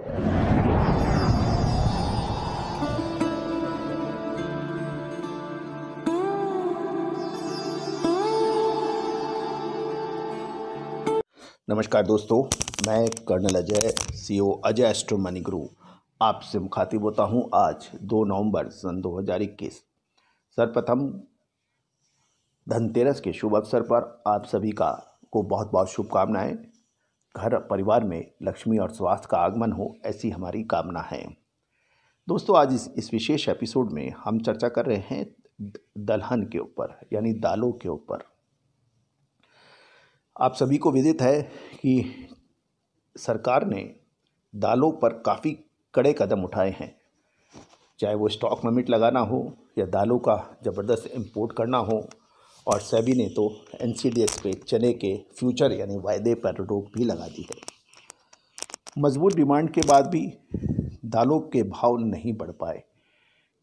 नमस्कार दोस्तों, मैं colonel Ajay, CO Ajay astro money guru आपसे मुखातिब होता हूं आज 2 नवंबर सन 2021। सर्वप्रथम धनतेरस के शुभ अवसर पर आप सभी को बहुत बहुत शुभकामनाएं। घर परिवार में लक्ष्मी और स्वास्थ्य का आगमन हो, ऐसी हमारी कामना है। दोस्तों, आज इस विशेष एपिसोड में हम चर्चा कर रहे हैं दलहन के ऊपर, यानी दालों के ऊपर। आप सभी को विदित है कि सरकार ने दालों पर काफ़ी कड़े कदम उठाए हैं, चाहे वो स्टॉक लिमिट लगाना हो या दालों का ज़बरदस्त इंपोर्ट करना हो। और सेबी ने तो एनसीडीएक्स पे चने के फ्यूचर यानी वायदे पर रोक भी लगा दी है। मजबूत डिमांड के बाद भी दालों के भाव नहीं बढ़ पाए।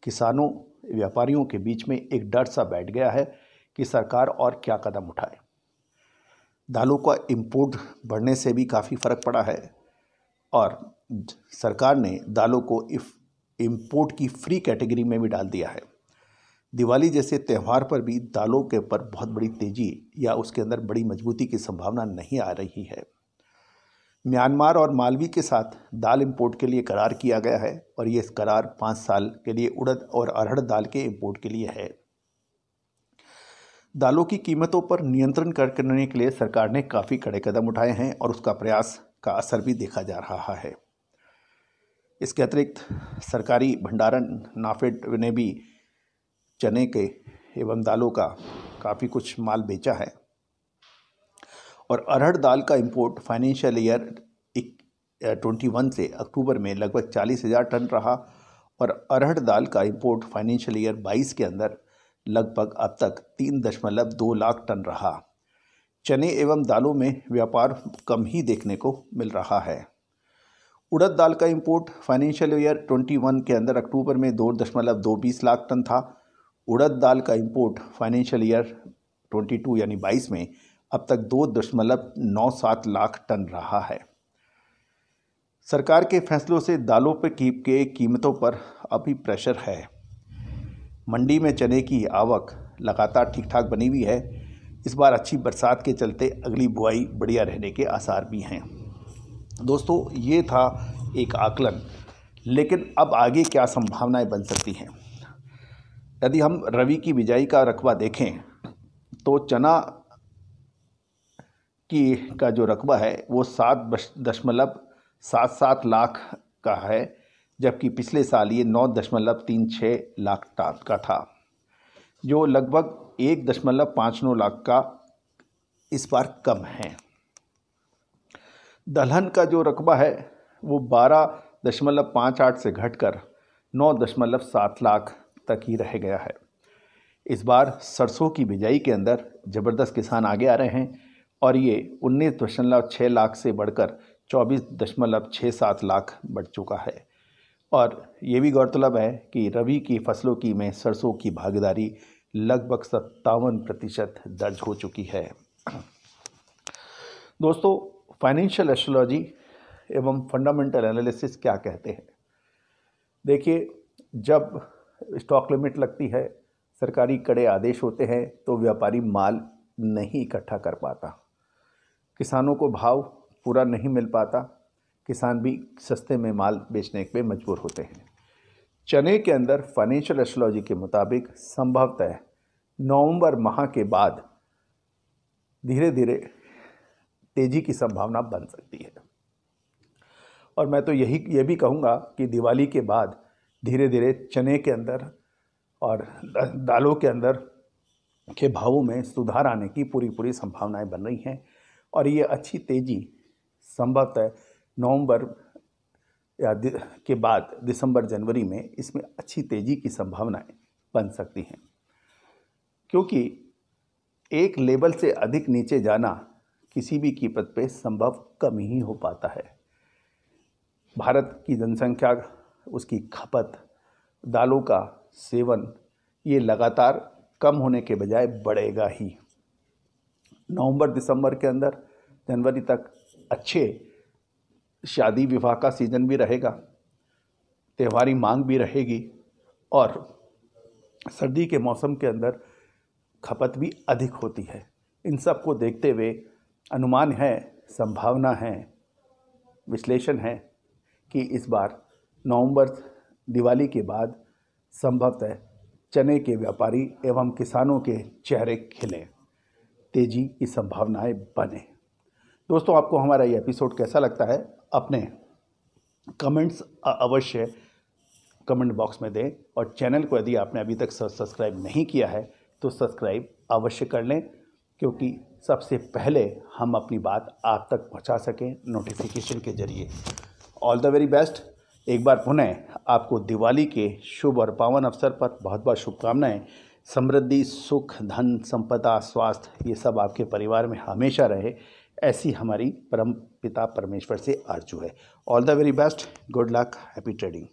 किसानों, व्यापारियों के बीच में एक डर सा बैठ गया है कि सरकार और क्या कदम उठाए। दालों का इंपोर्ट बढ़ने से भी काफ़ी फ़र्क पड़ा है और सरकार ने दालों को इंपोर्ट की फ्री कैटेगरी में भी डाल दिया है। दिवाली जैसे त्यौहार पर भी दालों के ऊपर बहुत बड़ी तेज़ी या उसके अंदर बड़ी मजबूती की संभावना नहीं आ रही है। म्यांमार और मालवी के साथ दाल इंपोर्ट के लिए करार किया गया है और ये करार 5 साल के लिए उड़द और अरहर दाल के इंपोर्ट के लिए है। दालों की कीमतों पर नियंत्रण करने के लिए सरकार ने काफ़ी कड़े कदम उठाए हैं और उसका प्रयास का असर भी देखा जा रहा है। इसके अतिरिक्त सरकारी भंडारण नाफेड ने भी चने के एवं दालों का काफ़ी कुछ माल बेचा है और अरहर दाल का इंपोर्ट फाइनेंशियल ईयर 21 से अक्टूबर में लगभग 40,000 टन रहा और अरहर दाल का इंपोर्ट फाइनेंशियल ईयर 22 के अंदर लगभग अब तक 3.2 लाख टन रहा। चने एवं दालों में व्यापार कम ही देखने को मिल रहा है। उड़द दाल का इंपोर्ट फाइनेंशियल ईयर 21 के अंदर अक्टूबर में 2.220 लाख टन था। उड़द दाल का इंपोर्ट फाइनेंशियल ईयर 22 यानी 22 में अब तक 2.97 लाख टन रहा है। सरकार के फैसलों से दालों पर के कीमतों पर अभी प्रेशर है। मंडी में चने की आवक लगातार ठीक ठाक बनी हुई है। इस बार अच्छी बरसात के चलते अगली बुआई बढ़िया रहने के आसार भी हैं। दोस्तों, ये था एक आकलन, लेकिन अब आगे क्या संभावनाएं बन सकती हैं। यदि हम रबी की बिजाई का रकबा देखें तो चना का जो रकबा है वो 7.77 लाख का है, जबकि पिछले साल ये 9.36 लाख टन का था, जो लगभग 1.59 लाख का इस बार कम है। दलहन का जो रकबा है वो 12.58 से घटकर 9.7 लाख तक ही रह गया है। इस बार सरसों की बिजाई के अंदर ज़बरदस्त किसान आगे आ रहे हैं और ये 19.6 लाख से बढ़कर 24.67 लाख बढ़ चुका है। और ये भी गौरतलब है कि रबी की फसलों की में सरसों की भागीदारी लगभग 57% दर्ज हो चुकी है। दोस्तों, फाइनेंशियल एस्ट्रोलॉजी एवं फंडामेंटल एनालिसिस क्या कहते हैं? देखिए, जब स्टॉक लिमिट लगती है, सरकारी कड़े आदेश होते हैं, तो व्यापारी माल नहीं इकट्ठा कर पाता, किसानों को भाव पूरा नहीं मिल पाता, किसान भी सस्ते में माल बेचने पे मजबूर होते हैं। चने के अंदर फाइनेंशियल एस्ट्रोलॉजी के मुताबिक संभवतः नवंबर माह के बाद धीरे धीरे तेजी की संभावना बन सकती है। और मैं तो ये भी कहूँगा कि दिवाली के बाद धीरे धीरे चने के अंदर और दालों के अंदर के भावों में सुधार आने की पूरी संभावनाएं बन रही हैं और ये अच्छी तेजी संभवतः नवंबर या के बाद दिसंबर जनवरी में इसमें अच्छी तेजी की संभावनाएं बन सकती हैं, क्योंकि एक लेवल से अधिक नीचे जाना किसी भी कीमत पे संभव कम ही हो पाता है। भारत की जनसंख्या, उसकी खपत, दालों का सेवन ये लगातार कम होने के बजाय बढ़ेगा ही। नवंबर दिसंबर के अंदर जनवरी तक अच्छे शादी विवाह का सीज़न भी रहेगा, त्योहारी मांग भी रहेगी और सर्दी के मौसम के अंदर खपत भी अधिक होती है। इन सब को देखते हुए अनुमान है, संभावना है, विश्लेषण है कि इस बार नवंबर दिवाली के बाद संभवतः चने के व्यापारी एवं किसानों के चेहरे खिलें, तेजी की संभावनाएं बने। दोस्तों, आपको हमारा ये एपिसोड कैसा लगता है अपने कमेंट्स अवश्य कमेंट बॉक्स में दें और चैनल को यदि आपने अभी तक सब्सक्राइब नहीं किया है तो सब्सक्राइब अवश्य कर लें, क्योंकि सबसे पहले हम अपनी बात आप तक पहुंचा सकें नोटिफिकेशन के जरिए। All the very best. एक बार पुनः आपको दिवाली के शुभ और पावन अवसर पर बहुत बहुत शुभकामनाएं। समृद्धि, सुख, धन, संपदा, स्वास्थ्य ये सब आपके परिवार में हमेशा रहे, ऐसी हमारी परम पिता परमेश्वर से आरजू है। All the very best, good luck, happy trading.